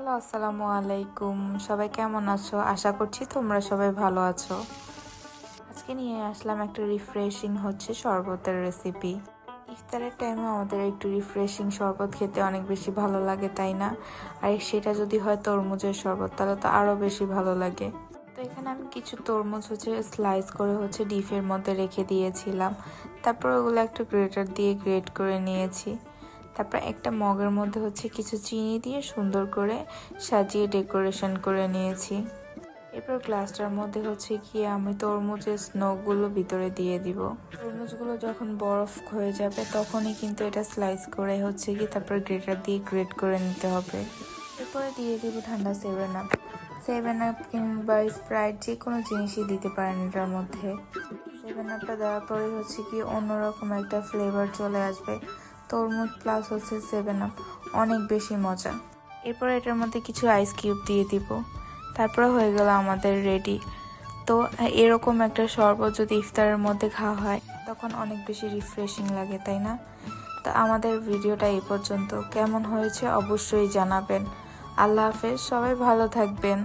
Hello, আসসালামু আলাইকুম। সবাই কেমন আছো? আশা করছি তোমরা সবাই ভালো আছো। আজকে নিয়ে আসলাম একটা রিফ্রেশিং শরবতের রেসিপি। ইফতারের টাইমে আমাদের একটু রিফ্রেশিং শরবত খেতে অনেক বেশি ভালো লাগে, তাই না? আর সেটা যদি হয় তরমুজের শরবত, তাহলে তো আরো বেশি ভালো লাগে। তো এখানে আমি কিছু তরমুজ স্লাইস করে ডিপের মধ্যে রেখে দিয়েছিলাম। তারপর ওগুলো একটা গ্রেটার দিয়ে গ্রেট করে নিয়েছি। তারপর একটা মগের মধ্যে কিছু চিনি দিয়ে সুন্দর করে সাজিয়ে ডেকোরেশন করে নিয়েছি। এরপর গ্লাসটার মধ্যে আমি তরমুজের স্নোগুলো ভিতরে দিয়ে দিব। তরমুজগুলো যখন বরফ হয়ে যাবে তখনই কিন্তু এটা স্লাইস করে তারপর গ্রেটার দিয়ে গ্রেট করে নিতে হবে। এরপরে দিয়ে দিব ঠান্ডা 7 আপ। 7 আপ কিংবা স্প্রাইট যে কোনো জিনিসই দিতে পারেন এটার মধ্যে। 7 আপটা দেওয়ার পরে অন্যরকম একটা ফ্লেভার চলে আসবে। তরমুজ প্লাস 7 আপ অনেক বেশি মজা। এরপর এটার মধ্যে কিছু আইস কিউব দিয়ে দিব। তারপরে হয়ে গেল আমাদের রেডি। তো এরকম একটা শরবত যদি ইফতারের মধ্যে খাওয়া হয় তখন অনেক বেশি রিফ্রেশিং লাগে, তাই না? তো আমাদের ভিডিওটা এই পর্যন্ত। কেমন হয়েছে অবশ্যই জানাবেন। আল্লাহ হাফেজ, সবাই ভালো থাকবেন।